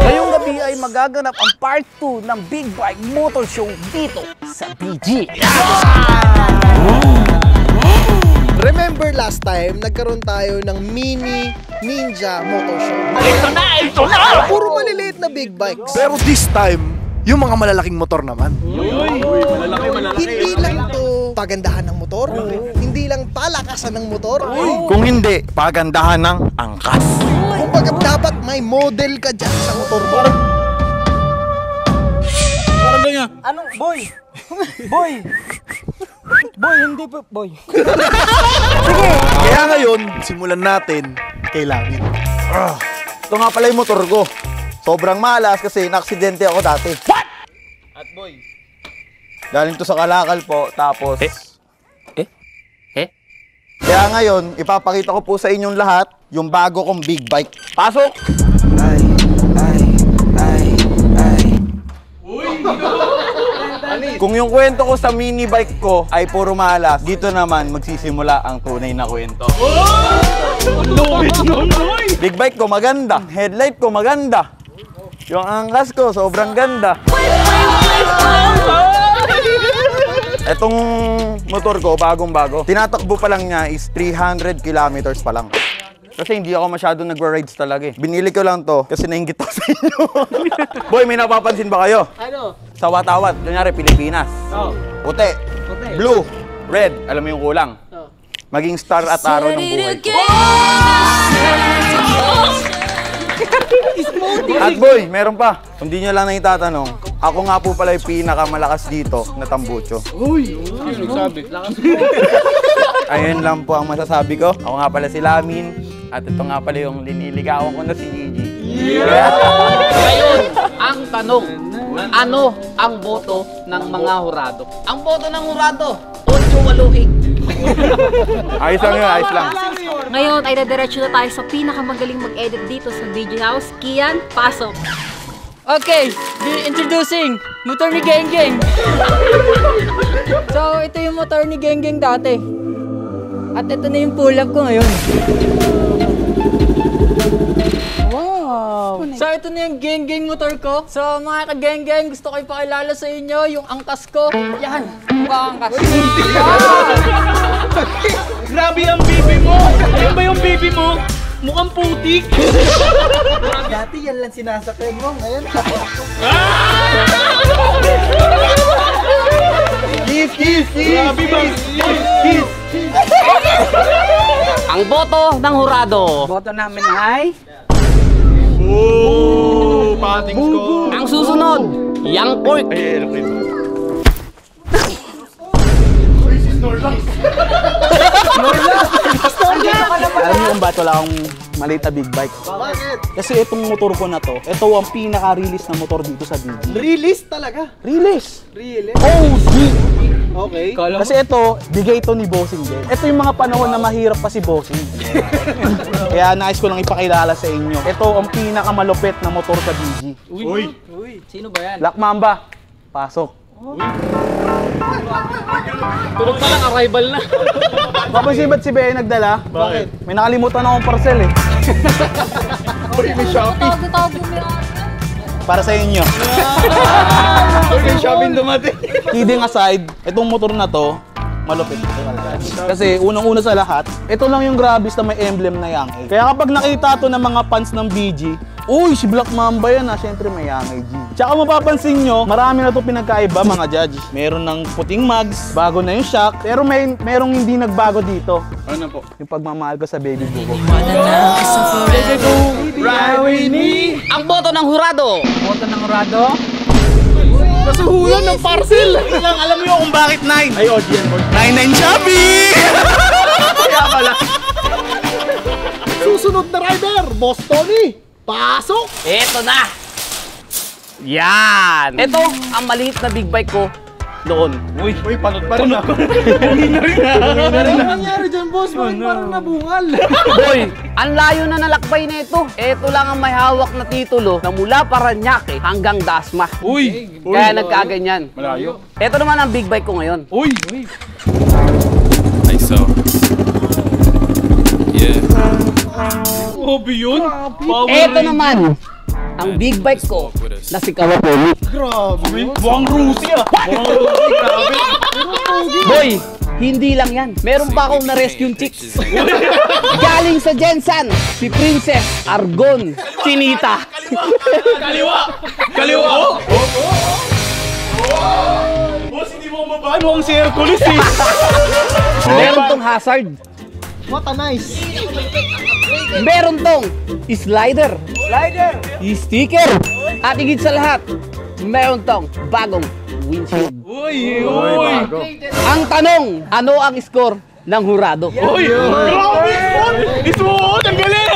Ngayong gabi ay magaganap ang part 2 ng Big Bike Motor Show dito sa BG. Remember last time, nagkaroon tayo ng mini ninja motor show. Ito na! Ito na! Puro maliliit na big bikes. Pero this time, yung mga malalaking motor naman. Hindi lang to pagandahan ng motor, hindi lang palakasan ng motor. Kung hindi, pagandahan ng angkas. Kumbaga dapat may model ka dyan sa motor mo. Parang ganyan. Ano? Boy! Boy! Boy, hindi pa, boy. Sige! Kaya ngayon, simulan natin kay Langit. Ito nga pala yung motor ko. Sobrang malas kasi na-aksidente ako dati. What? At boy. Galing to sa Kalakal po, tapos... Eh? Kaya ngayon, ipapakita ko po sa inyong lahat yung bago kong big bike. Pasok! Kung yung kwento ko sa mini bike ko ay puro malas, dito naman magsisimula ang tunay na kwento. Big bike ko maganda, headlight ko maganda, yung angkas ko sobrang ganda. Etong motor ko, bagong-bago. Tinatakbo pa lang niya is 300 kilometers pa lang. Kasi hindi ako masyadong nagwa-rides talaga eh. Binili ko lang to kasi nainggit ako sa inyo. Boy, may napapansin ba kayo? Ano? Sa watawat, kunyari Pilipinas. Oh. Puti, blue, red. Alam mo yung kulang? Oh. Maging star at araw ng buhay ko. At boy, meron pa. Kung di nyo lang na itatanong, ako nga po pala yung pinakamalakas dito na tambucho. Uy! Sino nagsabi? Ayun lang po ang masasabi ko. Ako nga pala si Lamin. At ito nga pala yung liniligawan ko na si Gigi. Ngayon, ang tanong, ano ang boto ng mga hurado? Ang boto ng hurado, 8-8. Ayos lang yun, ayos lang. Ngayon ay dadiretso na tayo sa pinakamagaling mag-edit dito sa BG House. Kian, pasok! Okay, introducing motor ni Geng Geng. So, ito yung motor ni Geng Geng dati. At ito na yung pull-up ko ngayon. Wow! So, ito na yung Geng Geng motor ko. So, mga ka-Geng Geng, gusto ko ipakilala sa inyo yung angkas ko. Yan, mukha angkas. Grabe ang bibi mo! Ayun ba yung bibi mo? Mukhang putik! Dati yan lang sinasakyan mo, ngayon. Kiss! Grabe ba? Kiss! Ang boto ng hurado. Boto namin ay... Oh! Patings ko! Ang susunod, Young Pork. Ay, aeroplane. Alam niyo kung ba't wala akong maliit na big bike? Bakit? Kasi itong motor ko na to, ito ang pinaka-release na motor dito sa BG. Release talaga. Release! Really? OG! Okay. Kasi ito, bigay ito ni Bossing din. Ito yung mga panahon na mahirap pa si Bossing. Kaya nais ko lang ipakilala sa inyo. Ito ang pinakamalupit na motor sa BG. Uy! Sino ba yan? Black Mamba, pasok. Tulog pa lang, arrival na. Papansin ba't si Bea nagdala? Bakit? May nakalimutan akong parcel eh. Uy, may Shopee! Tago-tago mo. Para sa inyo. Uy, may Shopee dumating! Kidding aside, itong motor na to, malupit. Kasi unang-una sa lahat, ito lang yung Grabis na may emblem na Yang A. Kaya kapag nakita to ng mga fans ng BG, uy, si Black Mamba yan syempre may Yang A G. Tsaka mapapansin nyo, marami na to pinagkaiba mga judge. Meron ng puting mugs, bago na yung shock, pero merong hindi nagbago dito. Ano po? Yung pagmamahal ko sa baby buko. Ang boto ng hurado. Boto ng hurado? Nasuhulan ng parcel! Lang, alam mo kung bakit 9? Ay, OGN board. 9 Shopee! Kaya pala! Susunod na rider, Boss Tony. Pasok! Eto na. Yan. Ito ang maliit na big bike ko doon. Uy, panot pa rin ako. Ano nangyari dyan, boss? Bakit parang nabungal? Boy, ang layo na nalakbay na ito. Ito lang ang may hawak na titulo na mula Paranaque hanggang Dasma. Uy! Kaya nagkaganyan. Malayo. Ito naman ang big bike ko ngayon. Uy! Like so. Yeah. Grabe yun. Eto naman, ang big bike ko na si Kawapoli. Buwang Rusi ah. Boy, hindi lang yan. Meron pa akong na-rescue chicks. Galing sa Jensan, si Princess Argon Chinita. Kaliwa. Boss, hindi mo mabano ang si Hercules eh. Meron tong hazard. What a nice. Meron tong slider. Sticker. At higit sa lahat, meron tong bagong windshield. Uy. Ang tanong, ano ang score ng hurado? Uy. Grabe. Isuot. Ang galing.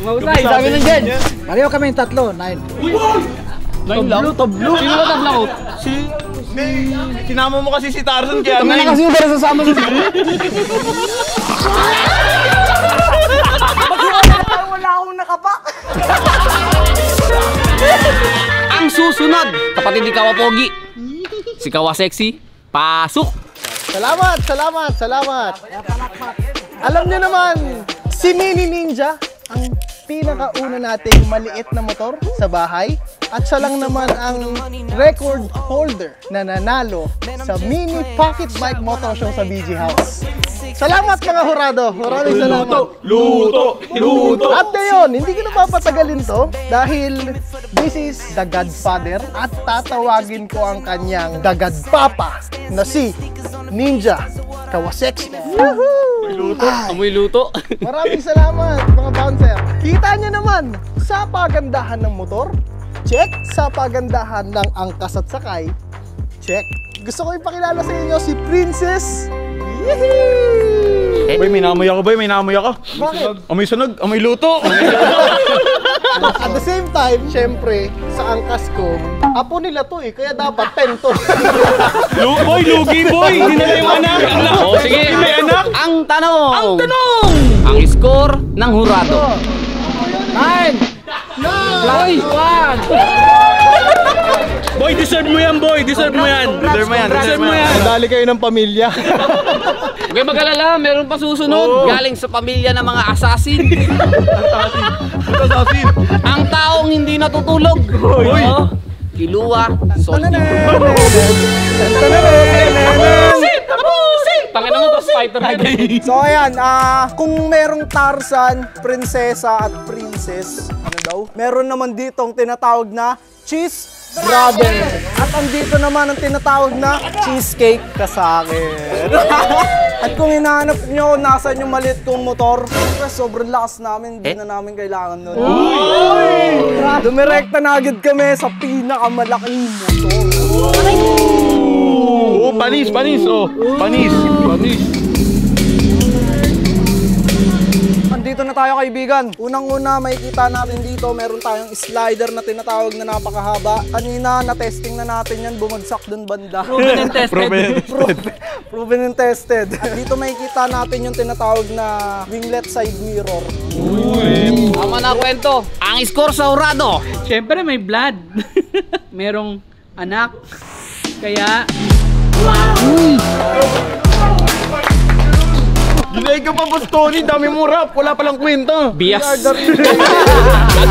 Mahusay, sabi ng Jen. Pareho kami yung tatlo, 9. Tablo. Sino ba tabla ko? Sinama mo kasi si Tarzan kaya Tanga na kasi yung para sasama sa Ang susunod, kapatid ni Kawapogi, si Kawasexy, pasok! Salamat. Alam niyo naman, si Mini Ninja, ang pinakauna nating maliit na motor sa bahay. At siya lang naman ang record holder na nanalo sa Mini Pocket Bike Motor Show sa BG House. Salamat mga hurado! Maraming salamat! Luto. At ngayon, hindi ko na papatagalin to dahil this is the Godfather at tatawagin ko ang kanyang the Godpapa na si Ninja Kawasexy. Amoy luto. Maraming salamat mga bouncer. Kita nyo naman sa pagandahan ng motor, check. Sa pagandahan ng angkas at sakay, check. Gusto ko ipakilala sa inyo si Princess. Boy, may namoy ako, boy. May namoy ako. Bakit? Amoy sunog, amoy luto. At the same time, syempre, sa angkas ko, apo nila to kaya dapat 10 to. Boy, lugi boy. Hindi na yung anak. O sige, May anak. ang tanong! Ang score ng hurado. 9! Plus 1! Boy, deserve mo yan, boy. Deserve mo yan. Deserve mo yan. Dali kayo ng pamilya. Huwag kayo mag-alala, meron pa susunod. Galing sa pamilya ng mga assassin. Ang taong hindi natutulog. Kilua Soldi. Tangina mo to, Spider-Man. So ayan, kung merong Tarzan, prinsesa at princess, ano daw? Meron naman dito ang tinatawag na cheese brother. At andito naman ang tinatawag na cheesecake kasakin. At kung hinahanap nyo nasaan yung maliit kong motor, siyempre sobrang lakas namin, hindi na namin kailangan nun. Dumirekta na agad kami sa pinakamalaking motor. Oh, panis. Oh, panis. Andito na tayo kaibigan. Unang-una makikita natin dito, meron tayong slider na tinatawag na napakahaba. Kanina na-testing na natin yan, bumagsak dun banda. Proven and tested. Proven and tested. At dito makikita natin yung tinatawag na winglet side mirror. Tama na kwento. Ang score sa hurado. Siyempre may blood. Merong anak. Kaya Ginay ka pa, Boss Tony. Dami mo rap. Wala palang kwenta. Bias. At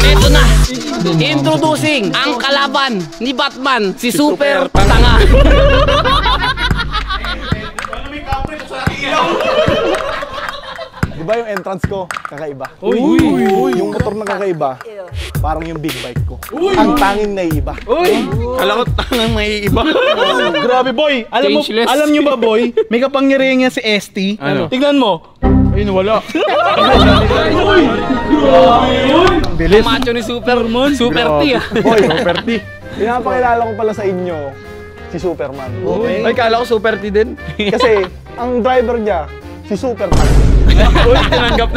eto na. Introducing ang kalaban ni Batman, si Super Tanga. Diba yung entrance ko, kakaiba? Uy. Yung motor na kakaiba, parang yung big bike ko. Ang tanging naiiba. Alam ko tangang may iba. Grabe, boy. Changeless. Alam nyo ba, boy? May kapangyarihan yan si ST. Ano? Tignan mo. Ayun, wala. Ang macho ni Superman. Super T ah. Boy, Super T. Pinapakilala ko pala sa inyo, si Superman. Ay, kala ko Super T din. Kasi, ang driver niya, si Superman. Uy, tinanggap.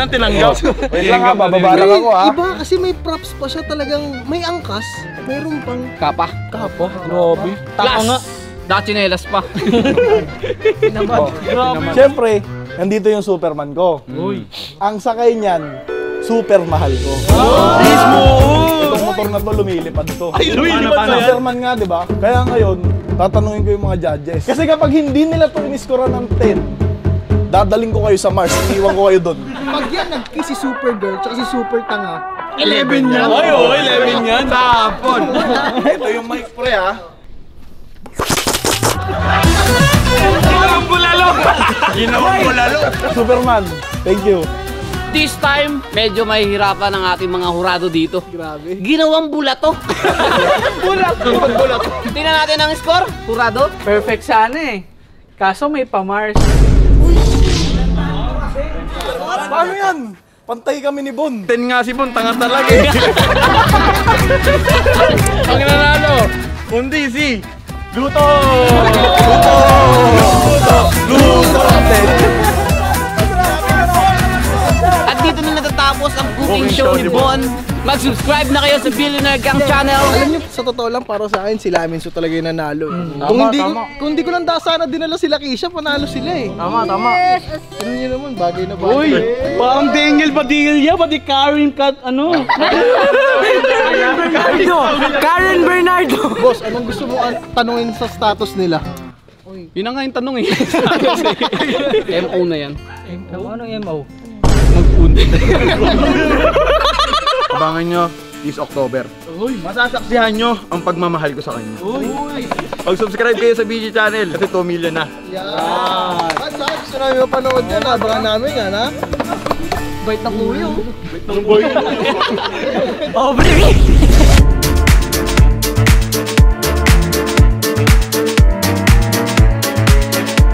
Wait lang ha, bababa lang ako ha. Iba kasi may props pa siya talagang may angkas. Mayroon pang Kapa. Grabe. Plus, dachinelas pa. Siyempre, nandito yung Superman ko. Ang sakay niyan, super mahal ko. Mismo! Itong motor na to, lumilipad to. Ay, lumilipad Ano, na yan? Superman nga, di ba? Kaya ngayon, tatanungin ko yung mga judges. Kasi kapag hindi nila to iniskora ng 10, Dadaling ko kayo sa Mars, iniwan ko kayo doon. Pag yan nag-kiss si Supergirl tsaka si Super Tanga, 11 yan. Ay, oh, 11 yan. Tapon! Ito yung mic pre ha. Ginawang bulalo. Ginawang bulalo. Superman, thank you. This time, medyo mahihirapan ang ating mga hurado dito. Grabe. Ginawang bulato. Bulato. Tingnan natin ang score, hurado. Perfect sana eh. Kaso may pa-Mars. Paano yan? Pantay kami ni Bon. Ten nga si Bon, tanga talaga eh. Ang nanalo, kundi si Luto! At dito na natatapos ang cooking show ni Bon. Mag-subscribe na kayo sa Billionaire Gang Channel. Alam niyo, sa totoo lang, para sa akin, sila Aminso talaga yung nanalo. Kung hindi ko lang sana dinala sila Kisha, panalo sila eh. Tama. Ano niyo naman, bagay na bagay. Uy, parang Daniel Padilla, pati Karen Kat, ano? Karen Bernardo! Boss, anong gusto mo tanungin sa status nila? Yun na nga yung tanong eh. MO na yan. Ano MO? Abangan nyo, this October. Masasaksihan nyo ang pagmamahal ko sa kanya. Mag-subscribe kayo sa BG channel kasi 2 million na. Yan! At saka gusto namin mapanood yan, abangan namin yan ha? Bait na kuya. Oh,